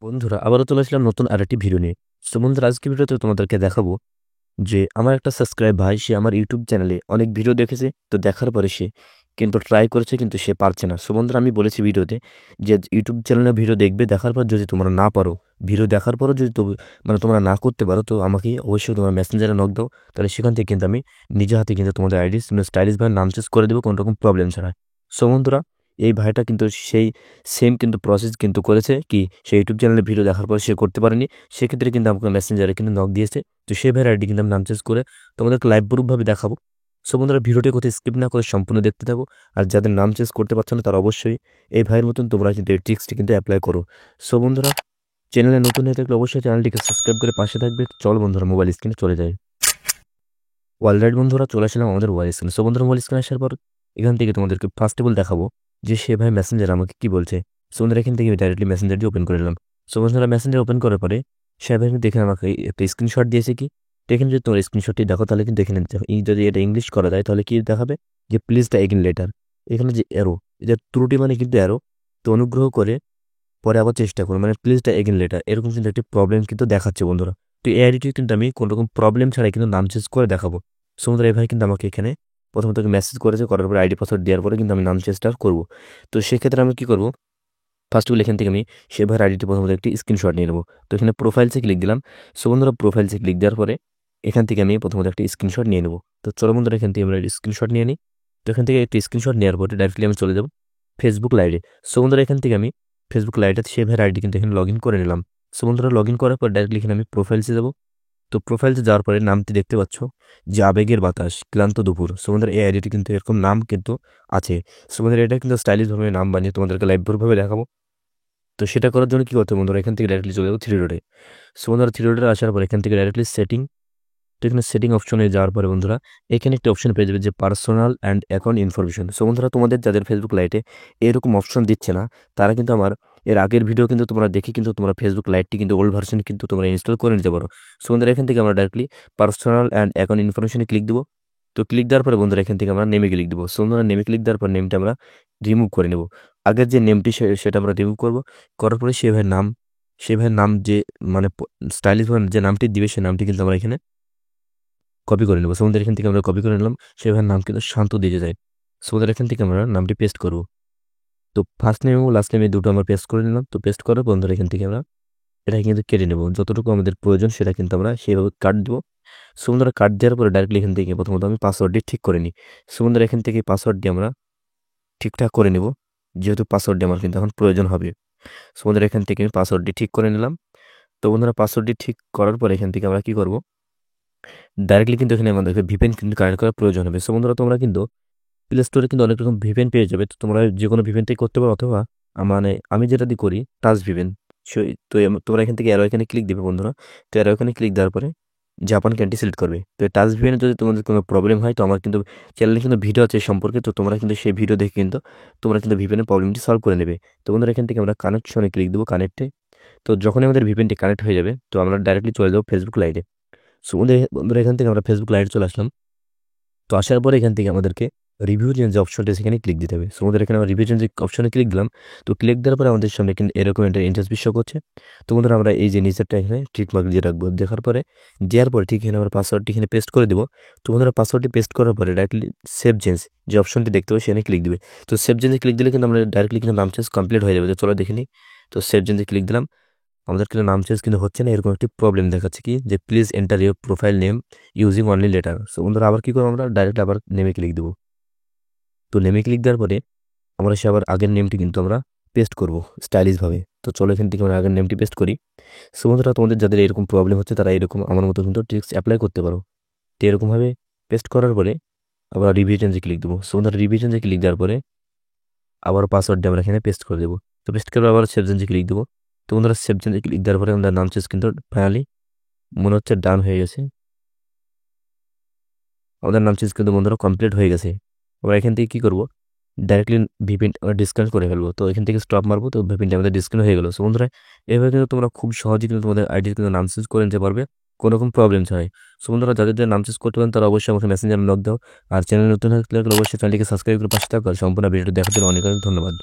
বন্ধুরা আবারও চলে আসলাম নতুন আরেকটি ভিডিও নিয়ে। তো বন্ধুরা আজকে ভিডিওতে তোমাদেরকে দেখাবো যে আমার একটা সাবস্ক্রাইব ভাই সে আমার ইউটিউব চ্যানেলে অনেক ভিডিও দেখেছে। তো দেখার পরে সে কিন্তু ট্রাই করেছে কিন্তু সে পারছে না। সো বন্ধুরা আমি বলেছি ভিডিওতে যে ইউটিউব চ্যানেলে ভিডিও দেখবে, দেখার পর যদি তোমরা না পারো, ভিডিও দেখার পরও যদি তোমরা না করতে পারো, তো আমাকে অবশ্যই তোমার মেসেঞ্জারে নক দাও। তাহলে সেখান থেকে কিন্তু আমি নিজে হাতে কিন্তু তোমাদের আইডি স্টাইলিশ ভাবে নাম চেঞ্জ করে দেবো কোনো রকম প্রবলেম ছাড়া। সো বন্ধুরা এই ভাইটা কিন্তু সেই সেম কিন্তু প্রসেস কিন্তু করেছে কি, সে ইউটিউব চ্যানেলে ভিডিও দেখার পর সে করতে পারেনি। সেক্ষেত্রে কিন্তু আমাকে মেসেঞ্জারে কিন্তু নক দিয়েছে। তো সেই ভাইয়ের আইডি কিন্তু আমি নাম চেঞ্জ করে তোমাদেরকে লাইভ প্রুফভাবে দেখাবো। সো বন্ধুরা ভিডিওটি কোথাও স্কিপ না করে সম্পূর্ণ দেখতে থাকো। আর যাদের নাম চেঞ্জ করতে পারছো না তারা অবশ্যই এই ভাইয়ের মতন তোমরা কিন্তু এই ট্রিক্সটি কিন্তু অ্যাপ্লাই করো। সো বন্ধুরা চ্যানেলে নতুন হয়ে থাকলে অবশ্যই চ্যানেলটিকে সাবস্ক্রাইব করে পাশে থাকবে। চল বন্ধুরা মোবাইল স্ক্রিনে চলে যায়। অলরাইট বন্ধুরা চলে আসলাম আমাদের মোবাইল স্ক্রিনে। সো বন্ধুরা মোবাইল স্ক্রিনে আসার পর এখান থেকে তোমাদেরকে ফার্স্ট অফ অল দেখাবো যে সে ভাই মেসেঞ্জার আমাকে কি বলছে। সো বন্ধুরা এখান থেকে ডাইরেক্টলি মেসেঞ্জারটি ওপেন করে নিলাম। সো বন্ধুরা মেসেঞ্জার ওপেন করার পরে সে ভাই কিন্তু দেখে আমাকে একটা স্ক্রিনশট দিয়েছে কি, এখানে যদি তোমার স্ক্রিনশটটি দেখো তাহলে কিন্তু এখানে যদি এটা ইংলিশ করা যায় তাহলে কি দেখাবে যে প্লিজ দ্য এগিন লেটার। এখানে যে অ্যারো, এটা ত্রুটি মানে কিন্তু অ্যারো। তো অনুগ্রহ করে পরে আবার চেষ্টা করুন, মানে প্লিজ দ্য এগিন লেটার এরকম কিন্তু একটি প্রবলেম কিন্তু দেখাচ্ছে বন্ধুরা। তো এই আইডিটি কিন্তু আমি কোনো রকম প্রবলেম ছাড়াই কিন্তু নাম চেঞ্জ করে দেখাবো। সমুদ্র এই ভাই কিন্তু আমাকে এখানে প্রথমত মেসেজ করেছে, করার পরে আইডি পাসওয়ার্ড দেওয়ার পরে কিন্তু আমি নাম চেঞ্জটা করবো। তো সেক্ষেত্রে আমি কি করবো, ফার্স্ট অফ অল এখান থেকে আমি সে ভাইয়ের আইডিটি প্রথমত একটি স্ক্রিনশট নিয়ে নেবো। তো এখানে প্রোফাইলসে ক্লিক দিলাম। সো বন্ধুরা প্রোফাইলসে ক্লিক দেওয়ার পরে এখান থেকে আমি প্রথমত একটি স্ক্রিনশট নিয়ে নেবো। তো চলো বন্ধুরা এখান থেকে আমরা স্ক্রিনশট নিয়ে নিই। তো এখান থেকে একটি স্ক্রিনশট নেওয়ার পরে ডাইরেক্টলি আমি চলে যাবো ফেসবুক লাইভে। সো বন্ধুরা এখান থেকে আমি ফেসবুক লাইভে সে ভাইয়ের আইডি কিন্তু এখানে লগ ইন করে নিলাম। সো বন্ধুরা লগ ইন করার পর ডাইরেক্টলি এখানে আমি প্রোফাইলসে যাবো। তো প্রোফাইলসে যাওয়ার পরে নামটি দেখতে পাচ্ছ যে আবেগের বাতাস ক্লান্ত দুপুর। সো বন্ধুরা এই আইডিটি কিন্তু এরকম নাম কিন্তু আছে। সো বন্ধুরা এটা কিন্তু স্টাইলিশ ভাবে নাম বানিয়ে তোমাদেরকে লাইভ ভাবে দেখাবো। তো সেটা করার জন্য কি করতে হবে বন্ধুরা, এখান থেকে ডাইরেক্টলি চলে যাবো থ্রি ডটে। সো বন্ধুরা থ্রি ডটে আসার পর এখান থেকে ডাইরেক্টলি সেটিং। তো এখানে সেটিং অপশনে যাওয়ার পরে বন্ধুরা এখানে একটা অপশন পেয়ে যাবে যে personal and account information. So বন্ধুরা তোমাদের যাদের ফেসবুক লাইটে এরকম অপশন দিচ্ছে না তারা কিন্তু আমার এর আগের ভিডিও কিন্তু তোমরা দেখে কিন্তু তোমরা ফেসবুক লাইটটি কিন্তু ওল্ড ভার্সন কিন্তু তোমরা ইনস্টল করে নিতে পারো। সো বন্ধুরা এখান থেকে আমরা ডাইরেক্টলি পার্সোনাল অ্যান্ড অ্যাকাউন্ট ইনফরমেশনে ক্লিক দেবো। তো ক্লিক দেওয়ার পরে বন্ধুরা এখান থেকে আমরা নেমে ক্লিক দেবো। সো বন্ধুরা নেমে ক্লিক দেওয়ার পর নেমটা আমরা রিমুভ করে নেব। আগের যে নেমটি সেটা আমরা রিমুভ করবো। করার পরে সে ভাইয়ের নাম যে মানে স্টাইলিশ যে নামটি দিবে সে নামটি কিন্তু আমরা এখানে কপি করে নেবো। সমুদ্রের এখান থেকে আমরা কপি করে নিলাম। সে ভাইয়ের নাম কিন্তু শান্ত দিয়ে যায়। সমুদ্রের এখান থেকে আমরা নামটি পেস্ট করবো। তো ফার্স্ট নেম এবং লাস্ট নেমে দুটো আমরা পেস্ট করে নিলাম। তো পেস্ট করার বন্ধুরা এখান থেকে আমরা এটা কিন্তু কেটে নেবো, যতটুকু আমাদের প্রয়োজন সেটা কিন্তু আমরা সেভাবে কাট দেবো। সমুদ্র কাট দেওয়ার পরে ডাইরেক্টলি এখান থেকে প্রথমত আমি পাসওয়ার্ডটি ঠিক করে নিই। সমুদ্র এখান থেকে পাসওয়ার্ডটি আমরা ঠিকঠাক করে নেব, যেহেতু পাসওয়ার্ডটি আমার কিন্তু এখন প্রয়োজন হবে। সমুদ্র এখান থেকে আমি পাসওয়ার্ডটি ঠিক করে নিলাম। তো বন্ধুরা পাসওয়ার্ডটি ঠিক করার পরে এখান থেকে আমরা কি করব, ডাইরেক্টলি কিন্তু এখানে আমাদেরকে ভিপিএন কিন্তু কানেক্ট করার প্রয়োজন হবে। সো বন্ধুরা তোমরা কিন্তু প্লে স্টোরে কিন্তু অনেক রকম ভিপিএন পেয়ে যাবে। তো তোমরা যে কোনো ভিপিএন থেকে করতে পারো, অথবা মানে আমি যেটা দিয়ে করি টাচ ভিপিএন। তো তোমরা এখান থেকে অ্যারো এখানে ক্লিক দিবে বন্ধুরা। তো অ্যারো এখানে ক্লিক দেওয়ার পরে জাপান ক্যান্টি সিলেক্ট করবে। তো টাচ ভিপিএনে যদি তোমাদের কোনো প্রবলেম হয় তো আমার কিন্তু চ্যানেলে কিন্তু ভিডিও আছে এই সম্পর্কে। তো তোমরা কিন্তু সেই ভিডিও দেখে কিন্তু তোমরা কিন্তু ভিপিএনের প্রবলেমটি সলভ করে নেবে। তো বন্ধুরা এখান থেকে আমরা কানেকশনে ক্লিক দেবো, কানেক্টে। তো যখনই আমাদের ভিপিএনটি কানেক্ট হয়ে যাবে তো আমরা ডাইরেক্টলি চলে যাবো ফেসবুক লাইভে। সো বন্ধুরা এখান থেকে আমরা ফেসবুক লাইভে চলে আসলাম। তো আসার পরে এখান থেকে আমাদেরকে রিভিউ চেঞ্জ অপশনটা সেখানে ক্লিক দিতে হবে। সো আমাদের এখানে আমরা রিভিউ চেঞ্জ অপশনে ক্লিক দিলাম। তো ক্লিক দেওয়ার পরে আমাদের সামনে কিন্তু এরকম একটা ইন্টারফেস শো করছে। তো বন্ধুরা আমরা এই যে নিচেরটা এখানে টিক মার্ক দিয়ে রাখবো। দেওয়ার পরে ঠিক এখানে আমরা পাসওয়ার্ডটি এখানে পেস্ট করে দেবো। তো বন্ধুরা পাসওয়ার্ডটি পেস্ট করার পরে ডাইরেক্টলি সেভ চেঞ্জ যে অপশনটি দেখতে হবে সেখানে ক্লিক দিবে। তো সেভ চেঞ্জে ক্লিক দিলে কিন্তু আমরা ডাইরেক্টলি কিন্তু নাম চেঞ্জ কমপ্লিট হয়ে যাবে। তো চলো দেখে নিই। তো সেভ চেঞ্জে ক্লিক দিলাম। আমাদের কিন্তু নাম চেঞ্জ কিন্তু হচ্ছে না, এরকম একটি প্রবলেম দেখাচ্ছে কি যে please enter your profile name using only letter. So বন্ধুরা আবার কি করবো, আমরা ডাইরেক্ট আবার নেমে ক্লিক দেবো। তো নেমে ক্লিক দেওয়ার পরে আমরা সে আবার আগের নেমটি কিন্তু আমরা পেস্ট করবো স্টাইলিশভাবে। তো চলো এখান থেকে আমরা আগের নেমটি পেস্ট করি। সো বন্ধুরা তোমাদের যাদের এরকম প্রবলেম হচ্ছে তারা এরকম আমার মতো কিন্তু ট্রিক্স অ্যাপ্লাই করতে পারো। তো এরকমভাবে পেস্ট করার পরে আবার রিভিশনসে ক্লিক দেবো। সো বন্ধুরা রিভিশনসে ক্লিক দেওয়ার পরে আবার পাসওয়ার্ডটা আমরা এখানে পেস্ট করে দেবো। তো পেস্ট করে আবার সেভ চেঞ্জে ক্লিক দেবো। তো বন্ধুরা সেভ চেঞ্জে ক্লিক দেওয়ার পরে আমাদের নাম চেঞ্জ কিন্তু ফাইনালি মনে হচ্ছে ডান হয়ে গেছে। আমাদের নাম চেঞ্জ কিন্তু বন্ধুরা কমপ্লিট হয়ে গেছে। আমরা এখান থেকে কী করবো, ডাইরেক্টলি ভিপিএন আমরা ডিসকানেক্ট করে ফেলবো। তো এখান থেকে স্টপ মারবো, তো ভিপিএনটা আমাদের ডিসকানেক্ট হয়ে গেলো। সো বন্ধুরা এভাবে কিন্তু তোমরা খুব সহজেই কিন্তু তোমাদের আইডি কিন্তু নাম চেঞ্জ করে নিতে পারবে কোনো রকম প্রবলেম ছাড়াই। সো বন্ধুরা যাদের নাম চেঞ্জ করতে পারেন তারা অবশ্যই আমাকে মেসেঞ্জারে নক দাও। আর চ্যানেল নতুন হলে অবশ্যই চ্যানেলটিকে সাবস্ক্রাইব করে পাশে থাকো। আর সম্পূর্ণ ভিডিওটি দেখার জন্য অনেক অনেক ধন্যবাদ।